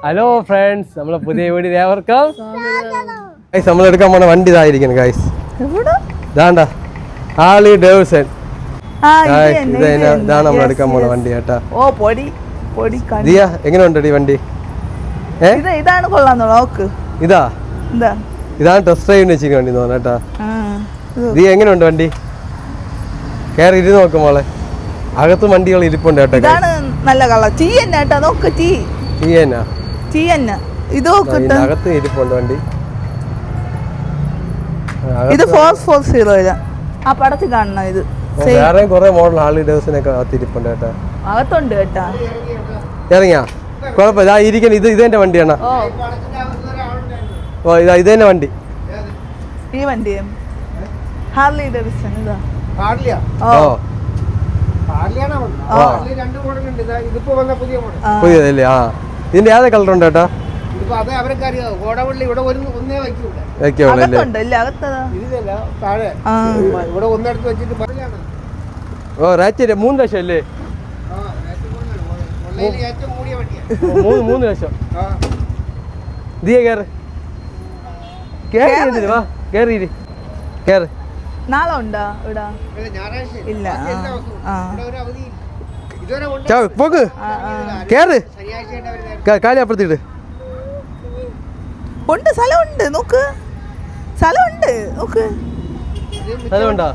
Hello friends, നമ്മളെ പുതിയ video ഏവർക്കും നമ്മളെടുക്കാൻ പോണ വണ്ടി ഇതായിരിക്കുന്നു ഗൈസ്. ഇതാണ്ട ഹാർലി ഡേവിഡ്സൺ. ഇതാണ് നമ്മൾ എടുക്കാൻ പോണ വണ്ടി കേട്ടാ. ദിയ എങ്ങനെയുണ്ട് ഈ വണ്ടി? ഇതാണ് കൊള്ളാന്നോക്ക്. ഇതാണ് ടെസ്റ്റ് ഡ്രൈവിന് വെച്ചിരിക്കുന്ന വണ്ടി തോന്നുന്നു കേട്ടാ. ദിയ എങ്ങനെയുണ്ട് വണ്ടി? കയറി ഇരുന്ന് നോക്കും മോളെ. അകത്ത് വണ്ടികൾ ഇരിപ്പുണ്ട് കേട്ടോ. നല്ല കളർ ചീയന്നാ നോക്ക്. അകത്ത് ഇരിപ്പുണ്ട് വണ്ടി. ഇത് 440 ആ പടത്തിൽ കാണുന്ന ഇത്. വേറെ കുറെ മോഡൽ ഹാർലി ഡേവിഡ്സനൊക്കെ അകത്തിരിപ്പുണ്ട് കേട്ടാ. അകത്തുണ്ട് കേട്ടാ. ഇറങ്ങിയാ കുഴപ്പമില്ല. ഇരിക്കണം. ഇതെന്റെ വണ്ടിയാണ്. ഓ ഇതെന്നെ വണ്ടി. ഈ വണ്ടി ഹാർലി ഡേവിഡ്സൺ. ഇതാ പുതിയതല്ലേ? ആ ഇതിന്റെ ഏതാ കളർ ഉണ്ട് കേട്ടാ? ഓ റാച്ചറ്റ് 3 ലക്ഷം അല്ലേ? 3 ലക്ഷം. ദിയ കേറ്. വാ കേറി കേറ്. നാളെ ഉണ്ടോ ഇവിടെ? ഇല്ല. പോക്ക് കേറ്. കാലി അപ്പുറത്തിട്ട് ഉണ്ട്. സ്ഥലമുണ്ട് നോക്ക്. സ്ഥലമുണ്ട് നോക്ക്. സ്ഥലമുണ്ടോ?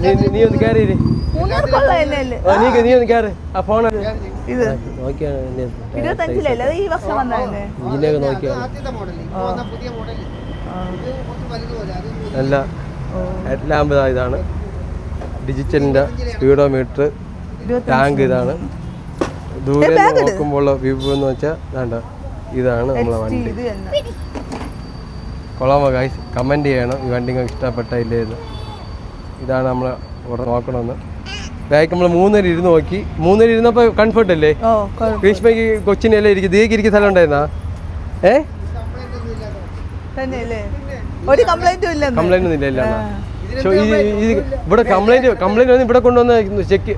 നീ ഒന്ന് കേറി. നീ ഒന്ന് കേറ്. ആ ഫോൺ ഇത് 25 ഈ വർഷം വന്നതല്ലേ? ഇതിനൊക്കെ നോക്കിയാ അല്ല. ഹെഡ്ലാമ്പ് ഇതാണ്. ഡിജിറ്റലിന്റെ സ്പീഡോമീറ്റർ. ടാങ്ക് ഇതാണ്. ദൂരെ നോക്കുമ്പോൾ വ്യൂ എന്ന് വെച്ചാൽ വേണ്ട. ഇതാണ് നമ്മളെ വണ്ടി. കൊള്ളാമോ ഗൈസ്? കമൻറ്റ് ചെയ്യണം ഈ വണ്ടി നിങ്ങൾക്ക് ഇഷ്ടപ്പെട്ട ഇല്ലേന്ന്. ഇതാണ് നമ്മൾ ഇവിടെ നോക്കണമെന്ന്. ബാക്ക് നമ്മൾ 3 നേരം ഇരുന്ന് നോക്കി. 3 നേരം ഇരുന്നപ്പോൾ കംഫർട്ട് അല്ലേ? ഗ്രീഷ്മയ്ക്ക് കൊച്ചിനെല്ലാം ഇരിക്കും. ദീക്ക് ഇരിക്കുന്ന സ്ഥലം ഉണ്ടായിരുന്നാ? കംപ്ലൈന്റ് ഒന്നും ഇല്ല. ഇവിടെ കംപ്ലൈന്റ് വന്ന് ഇവിടെ കൊണ്ടുവന്ന് ചെക്ക്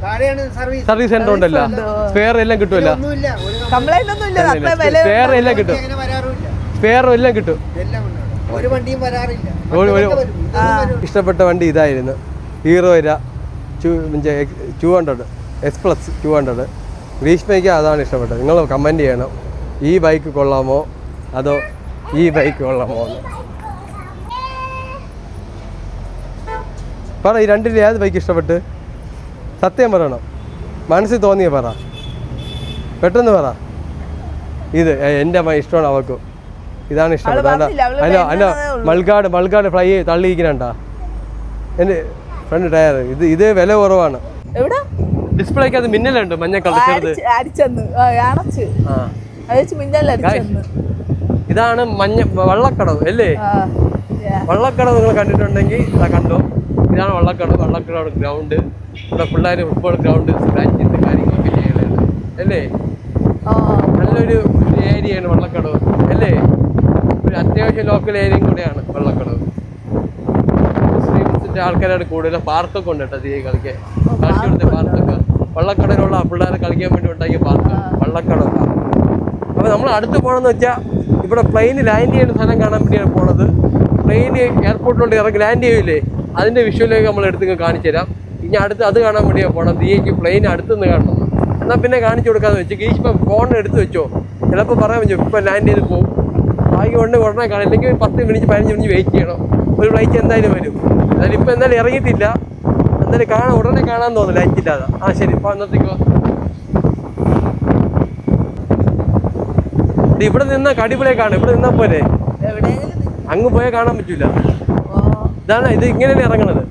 സർവീസ് സെന്റർ ഉണ്ടല്ലോ. സ്പെയർ എല്ലാം കിട്ടുമല്ലോ. സ്പെയർ എല്ലാം കിട്ടും. സ്പെയർ എല്ലാം കിട്ടും. ഇഷ്ടപ്പെട്ട വണ്ടി ഇതായിരുന്നു. Hero 200 S+ 200. ഗ്രീഷ്മയ്ക്ക് അതാണ് ഇഷ്ടപ്പെട്ടത്. നിങ്ങൾ കമൻറ്റ് ചെയ്യണം ഈ ബൈക്ക് കൊള്ളാമോ അതോ ഈ ബൈക്ക് കൊള്ളാമോ എന്ന്. പറ, ഈ രണ്ടിൽ ഏത് ബൈക്ക് ഇഷ്ടപ്പെട്ട്? സത്യം പറയണം. മനസ്സിൽ തോന്നിയ പറ. പെട്ടെന്ന് പറ. ഇത് എൻ്റെ ഇഷ്ടമാണ് അവർക്ക്. ഇതാണ് ഇഷ്ടപ്പെട്ടത്. അല്ല മൾഗാട് ഫ്ലൈ തള്ളിയിരിക്കണ എൻ്റെ ഫ്രണ്ട് ടയർ. ഇത് വില കുറവാണ്. ഡിസ്പ്ലേക്ക് അത് മിന്നലുണ്ട്. മഞ്ഞ കളർ ചെറുത്. ഇതാണ് മഞ്ഞ വള്ളക്കടവ് അല്ലേ? വള്ളക്കടവ് നിങ്ങൾ കണ്ടിട്ടുണ്ടെങ്കിൽ കണ്ടോ. ഇതാണ് വള്ളക്കടവ് ഗ്രൗണ്ട്. ഇവിടെ പിള്ളേർ ഫുട്ബോൾ ഗ്രൗണ്ട് പ്രാക്ടീസ് കാര്യങ്ങളൊക്കെ ചെയ്യുന്നുണ്ട് അല്ലേ? നല്ലൊരു ഏരിയയാണ് വള്ളക്കടവ് അല്ലേ? ഒരു അത്യാവശ്യം ലോക്കൽ ഏരിയയും കൂടെയാണ് വള്ളക്കടവ്. മുസ്ലിംസിന്റെ ആൾക്കാരാണ് കൂടുതലും. പാർക്കൊക്കെ ഉണ്ട് കേട്ടോ തീരെ കളിക്കാൻ. കാശിയുടെ പാർക്കൊക്കെ വള്ളക്കടവിലുള്ള പിള്ളേരെ കളിക്കാൻ വേണ്ടി ഉണ്ടാക്കിയ പാർക്ക് വള്ളക്കടവ്. അപ്പോൾ നമ്മൾ അടുത്ത് പോകണമെന്ന് വെച്ചാൽ ഇവിടെ പ്ലെയിന് ലാൻഡ് ചെയ്യുന്ന സ്ഥലം കാണാൻ വേണ്ടിയാണ് പോണത്. പ്ലെയിന് എയർപോർട്ടിലോട്ട് ഇറങ്ങി ലാൻഡ് ചെയ്യില്ലേ? അതിൻ്റെ വിഷ്വലേക്ക് നമ്മൾ എടുത്ത് കാണിച്ചു തരാം. ഇനി അടുത്ത് അത് കാണാൻ വേണ്ടിയാണ് പോകണം. ദിയയ്ക്ക് പ്ലെയിൻ അടുത്തുനിന്ന് കാണണം. എന്നാൽ പിന്നെ കാണിച്ചു കൊടുക്കാമെന്ന് വെച്ച് ഗീഷ്മ ഫോൺ എടുത്ത് വെച്ചോ. ചിലപ്പോൾ പറയാൻ പറ്റും ഇപ്പം ലാൻഡ് ചെയ്ത് പോകും. ബാക്കി കൊണ്ട് ഉടനെ കാണാം. അല്ലെങ്കിൽ 10 മിനിറ്റ് 15 മിനിറ്റ് വെയിറ്റ് ചെയ്യണം. ഒരു ഫ്ലൈറ്റ് എന്തായാലും വരും. എന്നാലും ഇപ്പം എന്തായാലും ഇറങ്ങിയിട്ടില്ല. എന്തായാലും ഉടനെ കാണാൻ തോന്നില്ല ലാൻഡ് ഇല്ലാതെ. ആ ശരി, ഇപ്പോൾ അന്നത്തേക്കോ ഇവിടെ നിന്ന കടിപൊളിയൊക്കെയാണ്. ഇവിടെ നിന്നാൽ പോലെ അങ്ങ് പോയാൽ കാണാൻ പറ്റൂല. ഇതാണ് ഇത് ഇങ്ങനെയാണ് ഇറങ്ങണത്.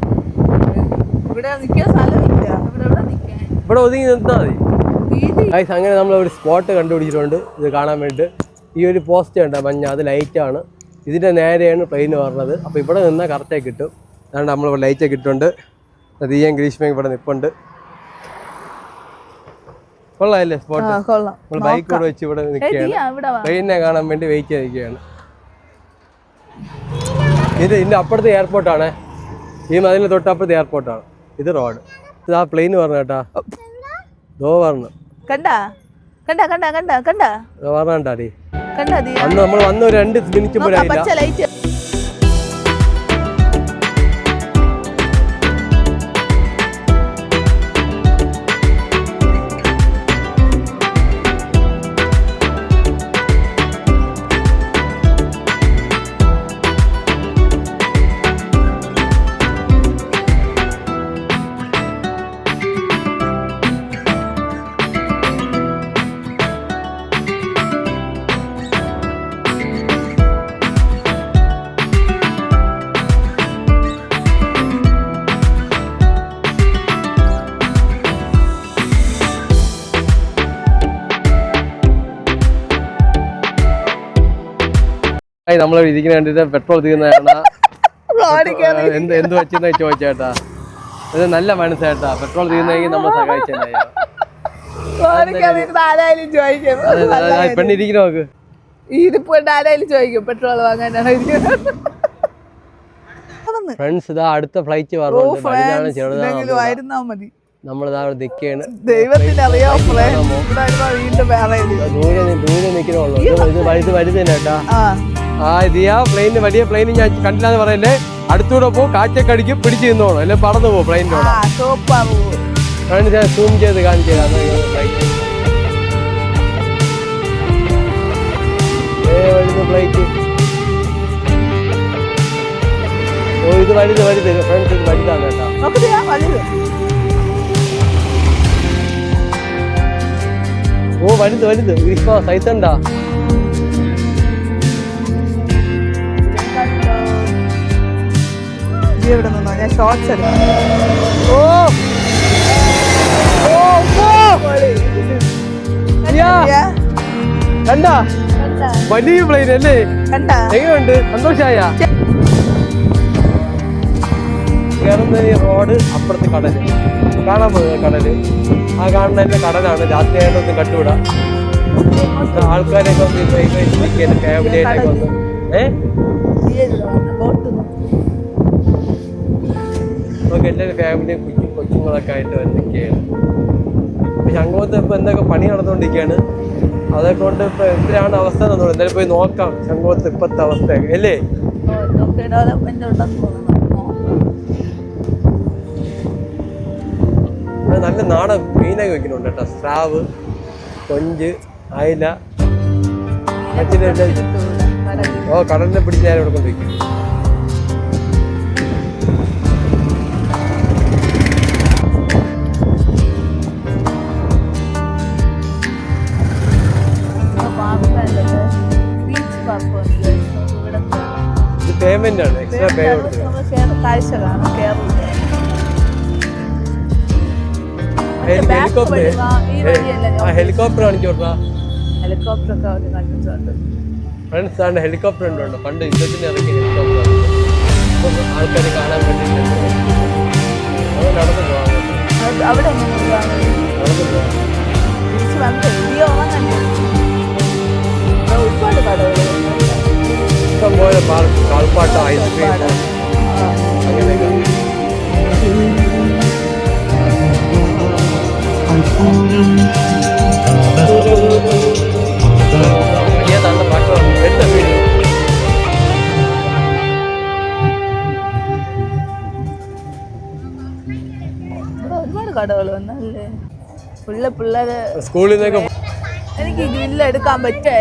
ഇവിടെ ഒതുങ്ങി നിന്നാൽ മതി. അങ്ങനെ നമ്മൾ ഒരു സ്പോട്ട് കണ്ടുപിടിച്ചിട്ടുണ്ട് ഇത് കാണാൻ വേണ്ടിയിട്ട്. ഈ ഒരു പോസ്റ്റ് ഉണ്ട് മഞ്ഞ, അത് ലൈറ്റാണ്. ഇതിൻ്റെ നേരെയാണ് പ്ലെയിൻ പറഞ്ഞത്. അപ്പോൾ ഇവിടെ നിന്നാൽ കറക്റ്റായി കിട്ടും. അതുകൊണ്ട് നമ്മളിവിടെ ലൈറ്റൊക്കെ ഇട്ടുണ്ട്. ദിയയും ഗ്രീഷ്മയും ഇവിടെ നിൽപ്പുണ്ട്. കൊള്ളാമല്ലേ സ്പോട്ട്? നമ്മൾ ബൈക്ക് കൂടെ വെച്ച് ഇവിടെ നിൽക്കുകയാണ്. ട്രെയിനിനെ കാണാൻ വേണ്ടി വെയിറ്റ് ചെയ്തിരിക്കുകയാണ്. ഇതിൻ്റെ അപ്പുറത്തെ എയർപോർട്ടാണ്. ഈ മതിലിന് തൊട്ടപ്പുറത്തെ എയർപോർട്ടാണ്. ഇത് റോഡ്. ഇത് ആ പ്ലെയിൻ പറഞ്ഞു കേട്ടാ. ദോ പറഞ്ഞു. കണ്ട കണ്ട കണ്ട കണ്ട പറഞ്ഞാടി കണ്ട അന്ന് നമ്മൾ വന്ന ഒരു 2 മിനിറ്റ് പോലും ആയില്ല. പച്ച ലൈറ്റ് നമ്മളെ ഇരിക്കുന്ന കണ്ടിട്ട് പെട്രോൾ തീർന്ന എന്ത് വെച്ചെന്ന് ചോദിച്ചേട്ടാ. ഇത് നല്ല മനസ്സേട്ടാ, പെട്രോൾ തീർന്നെങ്കിൽ നമ്മളെ സഹായിച്ചേനായി. പെണ്ണിരിക്കുന്ന നോക്ക്, ഇതിപ്പോ ആരായാലും ചോദിക്കും പെട്രോൾ വാങ്ങാനാണ്. ഫ്രണ്ട്സ് ഇതാ അടുത്ത ഫ്ലൈറ്റ് പറഞ്ഞോണ്ട് ആയിരുന്നാ മതി. നമ്മളിതാ അവിടെ നിൽക്കുകയാണ്. ദൈവത്തിനറിയാം ദൂരെ നിൽക്കണുള്ളൂ. ഇത് വലുതേട്ടാ. ദിയാ പ്ലെയിന് വലിയ പ്ലെയിന് ഞാൻ കണ്ടില്ലാന്ന് പറയല്ലേ. അടുത്തൂടെ പോ, കാറ്റൊക്കെ അടിക്കും, പിടിച്ച് നിന്നോളൂ, അല്ലെ പറന്നു പോകും പ്ലെയിനിലൂടെ. ഞാൻ സൂം ചെയ്ത് കാണിച്ചു തരാം. ഫ്ലൈറ്റ് ഓ ഇത് വലുത് ഫ്രണ്ട്സ്, ഇത് വലുതാണ് കേട്ടോ. ഓ വലുത് ഗ്രീഷ്മ സൈസ് ഉണ്ടാ. ഞാൻ ഷോർട്സ് കണ്ടാ വലിയ പ്ലെയിൻ അല്ലേ? എങ്ങനെയുണ്ട്? സന്തോഷായ? കയറുന്ന റോഡ്, അപ്പുറത്ത് കടല് കാണാൻ പോകുന്നത്. കടല് ആ കാണുന്നതിന്റെ കടലാണ്. രാത്രിയായിട്ടൊന്നും കണ്ടുകൂടാ. ആൾക്കാരൊക്കെ ഒന്ന് ഫാമിലി ആയിട്ടൊക്കെ വന്ന് നമുക്ക് എല്ലാവരും ഫാമിലിയും കൊച്ചുങ്ങളൊക്കെ ആയിട്ട് വന്നിരിക്കുകയാണ്. ശംഖുമുഖത്ത് ഇപ്പൊ എന്തൊക്കെ പണി നടന്നുകൊണ്ടിരിക്കുകയാണ്. അതൊക്കെ കൊണ്ട് ഇപ്പൊ എന്തിനാണ് അവസ്ഥ എന്നോ എന്തായാലും പോയി നോക്കാം. ശംഖുമുഖത്ത് ഇപ്പത്തെ അവസ്ഥ അല്ലേ? നല്ല നാടൻ മീനൊക്കെ വെക്കുന്നുണ്ട് കേട്ടോ. സ്രാവ്, കൊഞ്ച്, അയില, ഓ കടലിനെ പിടിച്ച് നേരെ ഇവിടെ കൊണ്ട് വയ്ക്കും. പേയ്മെന്റ് ആണ്, എക്സ്ട്രാ പേയ്മെന്റ്. ഹെലികോപ്റ്റർ കാണിച്ചോട്ടാ. ഫ്രണ്ട്സ് ആണ് ഹെലികോപ്റ്റർ ഉണ്ടോ? പണ്ട് യുദ്ധത്തിന് ഇറക്കിയ ഹെലികോപ്റ്റർ. ആൾക്കാർ കാണാൻ വേണ്ടിയിട്ട് നടന്നു പോകാൻ ഒരുപാട് കടകൾ, ഇഷ്ടം പോലെ കാൽപ്പാട്ടം, ഐസ്ക്രീം അങ്ങനെയൊക്കെ. ഏതാണ്ട് പാട്ട് എന്റെ വീട് ഒരുപാട് കടകൾ വന്നല്ലേ. പിള്ളേര് സ്കൂളിൽ നിന്നൊക്കെ എനിക്ക് ഗ്രില്ല് എടുക്കാൻ പറ്റേ.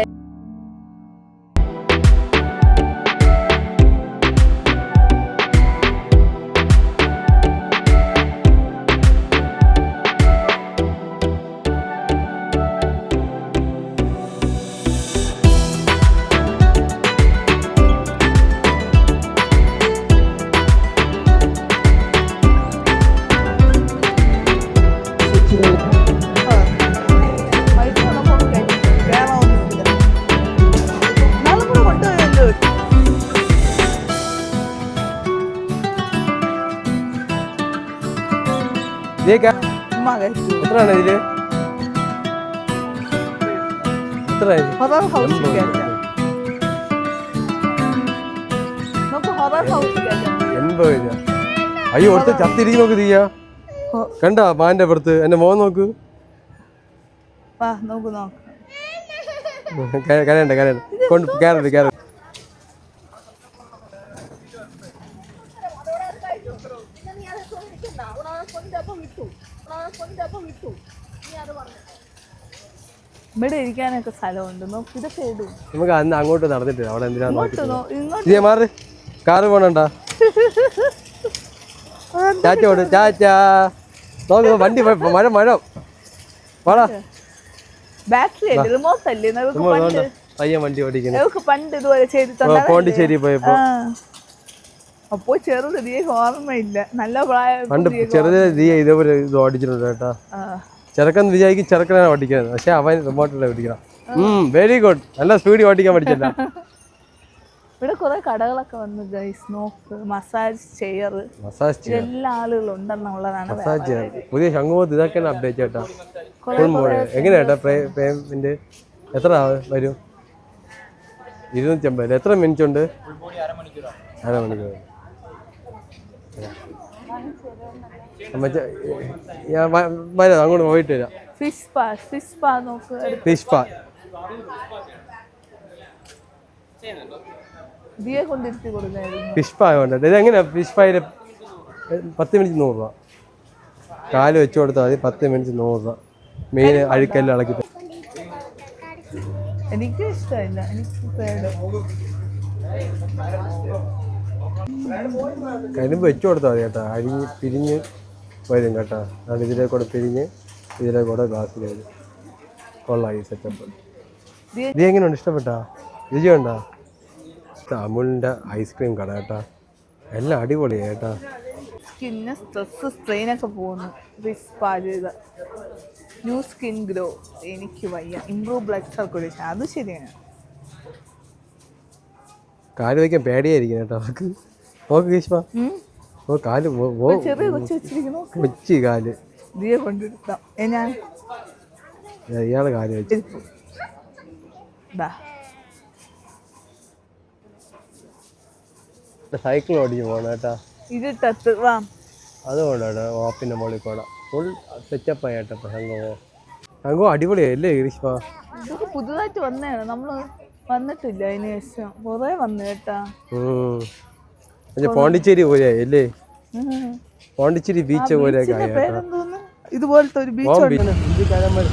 എത്രയാണ് ഇതില്? അയ്യോ ഒട്ട് ചത്തിരിക്കും നോക്ക് തീയ. കണ്ടാ മാന്റെ പുറത്ത് എന്റെ മോൻ നോക്ക്. വാ നോക്ക് നോക്ക്. കരയണ്ട കൊണ്ട് കയറരുത്. ഇവിടെ ഇരിക്കാനൊക്കെ സ്ഥലമുണ്ട്. നോക്ക് ഇതൊക്കെ ഇടും. നമുക്ക് അന്ന് അങ്ങോട്ട് നടന്നിട്ട് അവിടെ എന്തിനാ ഇങ്ങോട്ട് മാറ്. കാറ് പോണണ്ട. ചാച്ചോട് ചാച്ചാ നോക്ക് വണ്ടി മഴ വാടാ. ബാറ്ററി അല്ലേ റിമോട്ട് അല്ലേ? പയ്യൻ വണ്ടി ഓടിക്കുന്നത് നമുക്ക് പണ്ട് ഇതുപോലെ ചെയ്ത് പോണ്ടിച്ചേരി പോയപ്പോ. അപ്പോ ചെറുത് നീക്ക് ഓർമ്മയില്ല. നല്ല പ്രായം പണ്ട് ചെറുത് നീ ഇതേപോലെ ഇത് ഓടിച്ചിട്ടുണ്ട് കേട്ടാ. ചെറുക്കൻ വിചാരിക്കും ചെറുക്കനാണ് ഓടിക്കുന്നത്, പക്ഷെ അവൻ റിമോട്ടിലെ ഓടിക്കണം. Very good. നല്ല സ്പീഡിൽ ഓടിക്കാൻ പഠിച്ചില്ല. ഇവിടെ കുറെ കടകളൊക്കെ വന്നു ഗൈസ്. നോക്ക് മസാജ് ചെയർ, എല്ലാ ആളുകളും ഉണ്ടെന്നുള്ളതാണ്. പുതിയ ശംഖുമുഖത്ത് ഇതൊക്കെയാണ് അപ്ഡേറ്റ് ചേട്ടാ. എങ്ങനെയാ പേയ്മെന്റ് എത്ര വരും? 250. എത്ര മിനിറ്റ് ഉണ്ട്? അരമണിക്കൂർ. ഞാൻ വരാം, അങ്ങോട്ട് പോയിട്ട് വരാം. ഫിഷ് പാ നോക്ക്. ഫിഷ് പാ ദിയെ കൊണ്ടിരുത്തി കൊടുക്കായിരുന്നു. ഫിഷ് പായ കൊണ്ടിട്ട് ഇതെങ്ങനെയാ? ഫിഷ് പായില് 10 മിനിറ്റ് 100 രൂപ. കാല് വെച്ച് കൊടുത്താൽ മതി. 10 മിനിറ്റ് 100 രൂപ. മീൻ അഴുക്കെല്ലാം ഇളക്കി. എനിക്ക് ഇഷ്ടമില്ല. എനിക്ക് കരിമ്പ് വെച്ച് കൊടുത്താൽ മതി കേട്ടോ. പിരിഞ്ഞ് വരും കേട്ടോ. അത് ഇതിലെ കൂടെ പിരിഞ്ഞ് ഇതിലെ കൂടെ ഗ്ലാസ്സിൽ വരും. കൊള്ളായി സെറ്റപ്പ്. ഇത് എങ്ങനെയുണ്ട്? ഇഷ്ടപ്പെട്ടാ? രുചിയുണ്ടോ? അമുലിൻ്റെ ഐസ്ക്രീം കട കേട്ടാ. എല്ലാം അടിപൊളിയാ കേട്ടാ. സ്കിന്ന് സ്ട്രെസ് സ്ട്രെയിനൊക്കെ പോകുന്നു. ഫിഷ് പാ ചെയ്ത ന്യൂ സ്കിൻ ഗ്രോ. എനിക്ക് വയ്യ. Improve blood circulation. അത് ശരിയാണ്. കാല് വയ്ക്കാൻ പേടിയായിരിക്കും കേട്ടോ. നോക്ക് ഗ്രീഷ്മ. കാല് ചെറിയ കൊച്ചു വെച്ചിരിക്കുന്നു. കൊച്ചി കാല് ദിയെ കൊണ്ടിരുത്താം. ഞാൻ ഇയാള് കാല് വെച്ച് സൈക്കിൾ ഓടിച്ച് പോകണം കേട്ടാ. ഇരുട്ടത്ത് വാ. അതുകൊണ്ടാണ് ഓപ്പിൻ്റെ മുകളിൽ പോകണം. ഫുൾ സെറ്റപ്പായി കേട്ടോ. സംഘം അടിപൊളിയായില്ലേ ഗ്രീഷ്മ? ഇതൊക്കെ പുതുതായിട്ട് വന്നതാണ്. നമ്മള് വന്നിട്ടില്ല അതിന് ശേഷം. കുറെ വന്നു കേട്ടാ. പോണ്ടിച്ചേരി പോലെ അല്ലേ? പോണ്ടിച്ചേരി ബീച്ച് പോലെ ഇതുപോലത്തെ ഒരു ബീച്ച്.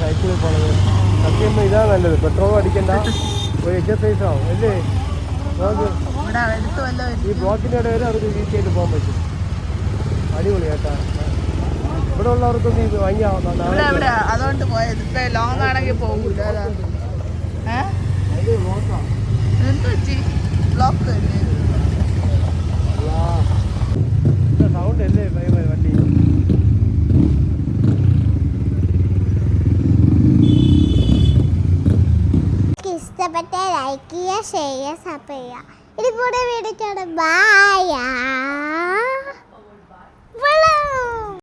സൈക്കിളിൽ പോണത് സത്യം ഇതാ നല്ലത്. പെട്രോൾ അടിക്കണ്ട, ഒരു എക്സസൈസ് ആവും അല്ലേ? ഈ ബ്ലോക്കിൻ്റെ ഇടയിൽ അവർക്ക് ബീച്ചായിട്ട് പോകാൻ പറ്റും. അടിപൊളി കേട്ടാ. ഇവിടെ ഉള്ളവർക്കൊന്നും ഇത് വാങ്ങിയാവുന്ന അതുകൊണ്ട് പോയത്. ഇപ്പൊ ലോങ് ആണെങ്കിൽ പോകൂല. സൗണ്ട് അല്ലേ വണ്ടി? ഇഷ്ടപ്പെട്ട ലൈക്ക് ചെയ്യുക, ഷെയർ ചെയ്യുക, സബ്സ്ക്രൈബ് ചെയ്യുക. ഇതുപോലെ വീഡിയോ ബൈ.